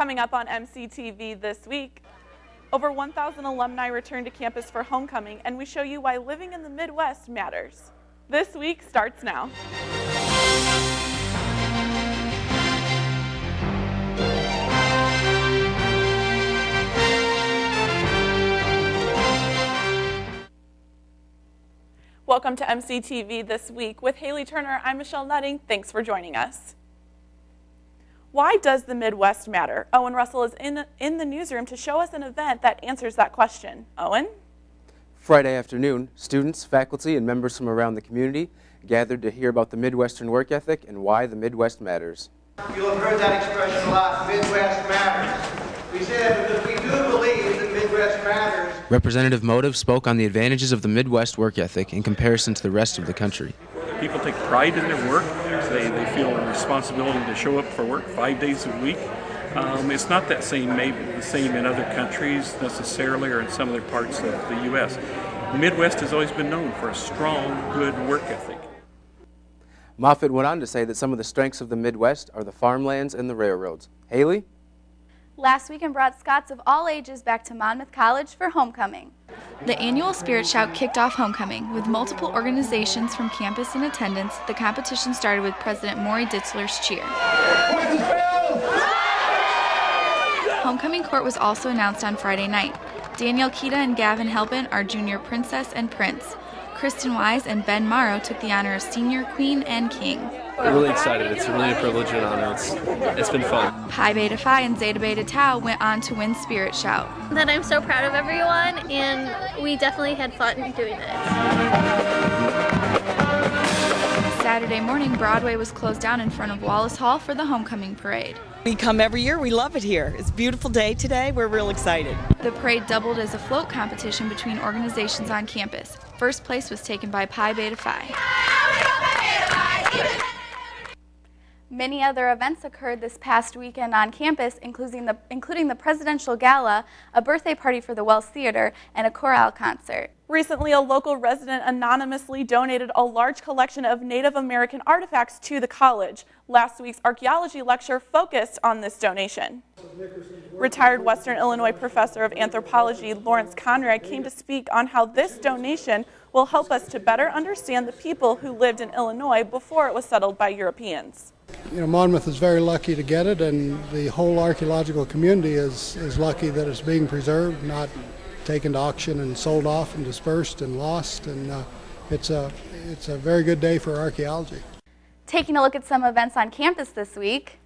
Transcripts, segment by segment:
Coming up on MCTV this week, over 1,000 alumni return to campus for homecoming, and we show you why living in the Midwest matters. This week starts now. Welcome to MCTV This Week. With Haley Turner, I'm Michelle Nutting. Thanks for joining us. Why does the Midwest matter? Owen Russell is in the newsroom to show us an event that answers that question. Owen? Friday afternoon, students, faculty, and members from around the community gathered to hear about the Midwestern work ethic and why the Midwest matters. You'll have heard that expression a lot, Midwest matters. We say that because we do believe that Midwest matters. Representative Motive spoke on the advantages of the Midwest work ethic in comparison to the rest of the country. People take pride in their work. They feel a responsibility to show up for work 5 days a week. It's not that same, maybe the same in other countries necessarily, or in some other parts of the U.S. The Midwest has always been known for a strong, good work ethic. Moffitt went on to say that some of the strengths of the Midwest are the farmlands and the railroads. Haley? Last weekend brought Scots of all ages back to Monmouth College for homecoming. The annual Spirit Shout kicked off homecoming. With multiple organizations from campus in attendance, the competition started with President Maury Ditzler's cheer. Homecoming court was also announced on Friday night. Danielle Keita and Gavin Helpin are junior princess and prince. Kristen Wise and Ben Morrow took the honor of senior queen and king. I'm really excited. It's really a privilege and an honor. It's been fun. Pi Beta Phi and Zeta Beta Tau went on to win Spirit Shout. That I'm so proud of everyone, and we definitely had fun doing it. Saturday morning, Broadway was closed down in front of Wallace Hall for the homecoming parade. We come every year. We love it here. It's a beautiful day today. We're real excited. The parade doubled as a float competition between organizations on campus. First place was taken by Pi Beta Phi. Many other events occurred this past weekend on campus, including the Presidential Gala, a birthday party for the Wells Theater, and a chorale concert. Recently, a local resident anonymously donated a large collection of Native American artifacts to the college. Last week's archaeology lecture focused on this donation. Retired Western Illinois professor of anthropology Lawrence Conrad came to speak on how this donation will help us to better understand the people who lived in Illinois before it was settled by Europeans. You know, Monmouth is very lucky to get it, and the whole archaeological community is lucky that it's being preserved, not taken to auction and sold off and dispersed and lost, and it's a very good day for archaeology. Taking a look at some events on campus this week.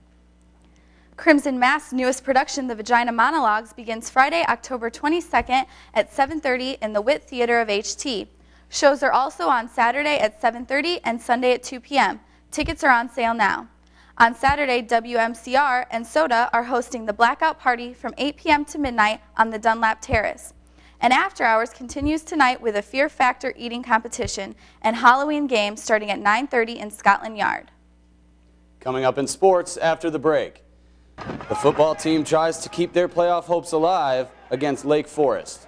Crimson Mass's newest production, The Vagina Monologues, begins Friday, October 22nd at 7:30 in the Witt Theater of HT. Shows are also on Saturday at 7:30 and Sunday at 2 p.m. Tickets are on sale now. On Saturday, WMCR and SOTA are hosting the Blackout Party from 8 p.m. to midnight on the Dunlap Terrace. And After Hours continues tonight with a Fear Factor eating competition and Halloween games starting at 9:30 in Scotland Yard. Coming up in sports after the break. The football team tries to keep their playoff hopes alive against Lake Forest.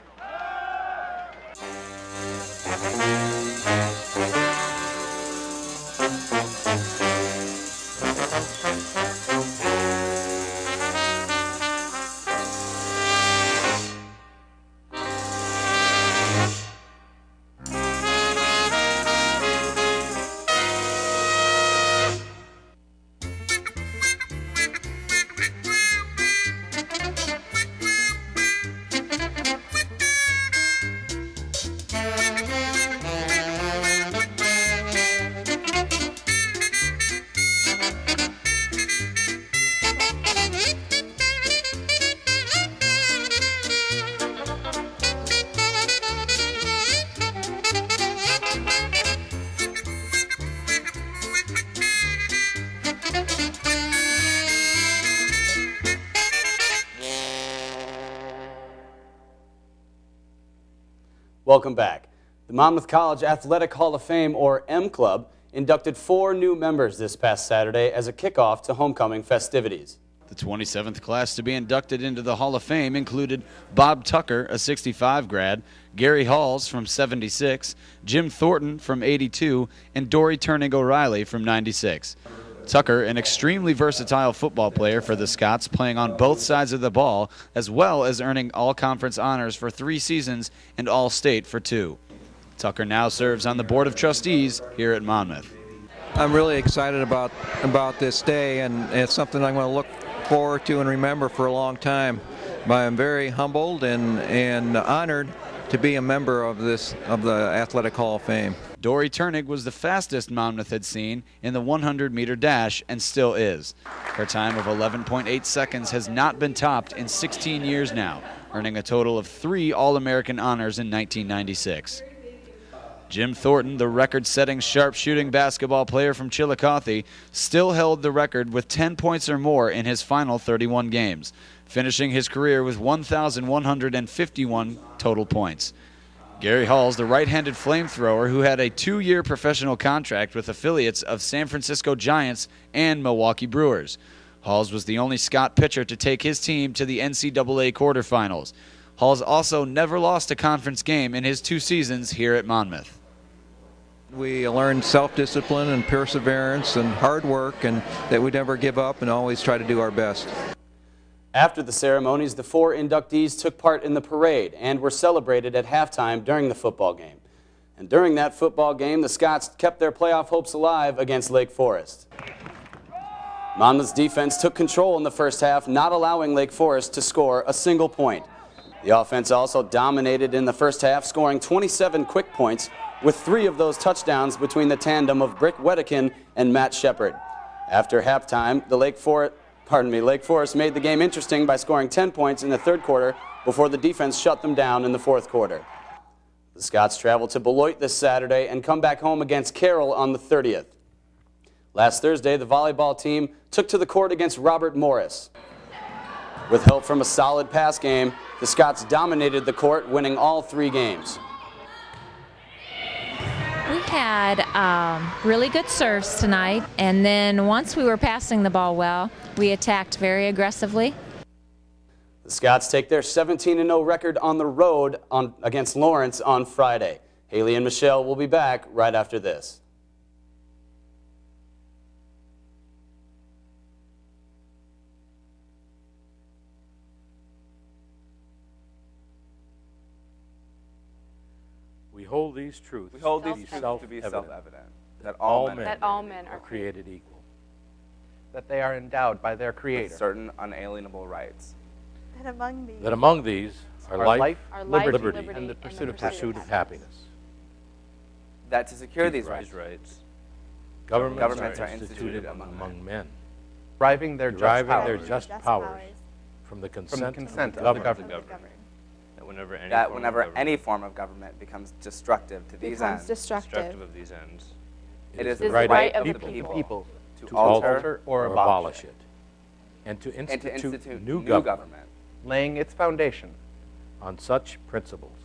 Welcome back. The Monmouth College Athletic Hall of Fame, or M Club, inducted 4 new members this past Saturday as a kickoff to homecoming festivities. The 27th class to be inducted into the Hall of Fame included Bob Tucker, a 65 grad, Gary Halls from 76, Jim Thornton from 82, and Dory Turning O'Reilly from 96. Tucker, an extremely versatile football player for the Scots, playing on both sides of the ball, as well as earning all-conference honors for 3 seasons and All-State for 2. Tucker now serves on the Board of Trustees here at Monmouth. I'm really excited about this day, and it's something I'm going to look forward to and remember for a long time. I'm very humbled and honored to be a member of the Athletic Hall of Fame. Dory Turnig was the fastest Monmouth had seen in the 100-meter dash and still is. Her time of 11.8 seconds has not been topped in 16 years now, earning a total of 3 All-American honors in 1996. Jim Thornton, the record-setting sharpshooting basketball player from Chillicothe, still held the record with 10 points or more in his final 31 games, finishing his career with 1,151 total points. Gary Halls, the right-handed flamethrower who had a 2-year professional contract with affiliates of San Francisco Giants and Milwaukee Brewers. Halls was the only Scott pitcher to take his team to the NCAA quarterfinals. Halls also never lost a conference game in his 2 seasons here at Monmouth. We learned self-discipline and perseverance and hard work, and that we never give up and always try to do our best. After the ceremonies, the 4 inductees took part in the parade and were celebrated at halftime during the football game. And during that football game, the Scots kept their playoff hopes alive against Lake Forest. Monmouth's defense took control in the first half, not allowing Lake Forest to score a single point. The offense also dominated in the first half, scoring 27 quick points, with 3 of those touchdowns between the tandem of Brick Wedekin and Matt Shepard. After halftime, Lake Forest made the game interesting by scoring 10 points in the 3rd quarter before the defense shut them down in the 4th quarter. The Scots travel to Beloit this Saturday and come back home against Carroll on the 30th. Last Thursday, the volleyball team took to the court against Robert Morris. With help from a solid pass game, the Scots dominated the court, winning all 3 games. We had really good serves tonight, and then once we were passing the ball well, we attacked very aggressively. The Scots take their 17-0 record on the road against Lawrence on Friday. Haley and Michelle will be back right after this. We hold these truths to be self-evident, that all men are created equal, that they are endowed by their Creator with certain unalienable rights, that among these are life, liberty, and the pursuit of happiness, that to secure these rights, governments are instituted among men, deriving their just powers from the consent of the government. That whenever any form of government becomes destructive to these ends, it is the right of the people to alter or abolish it, and to institute new government, laying its foundation on such principles,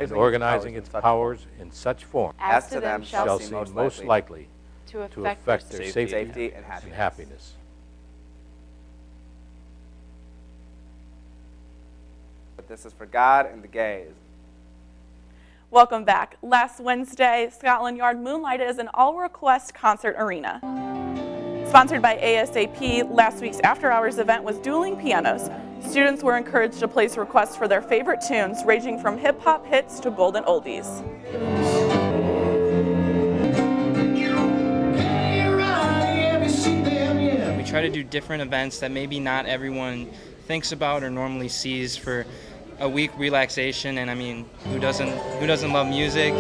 and organizing its powers in such form as to them shall seem most likely to affect their safety and happiness. This is for God and the gays. Welcome back. Last Wednesday, Scotland Yard Moonlight is an all-request concert arena. Sponsored by ASAP, last week's after-hours event was dueling pianos. Students were encouraged to place requests for their favorite tunes, ranging from hip-hop hits to golden oldies. We try to do different events that maybe not everyone thinks about or normally sees for a week relaxation, and I mean, who doesn't love music?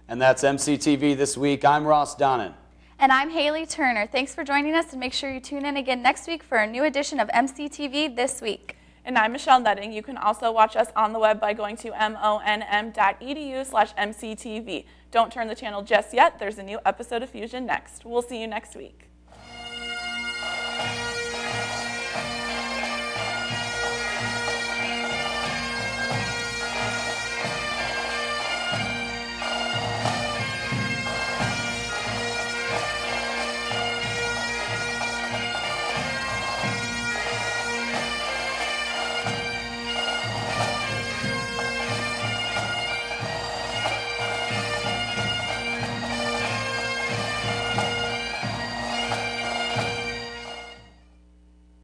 And that's MCTV This Week. I'm Ross Donnan. And I'm Haley Turner. Thanks for joining us, and make sure you tune in again next week for a new edition of MCTV This Week. And I'm Michelle Nutting. You can also watch us on the web by going to monm.edu/MCTV. Don't turn the channel just yet. There's a new episode of Fusion next. We'll see you next week.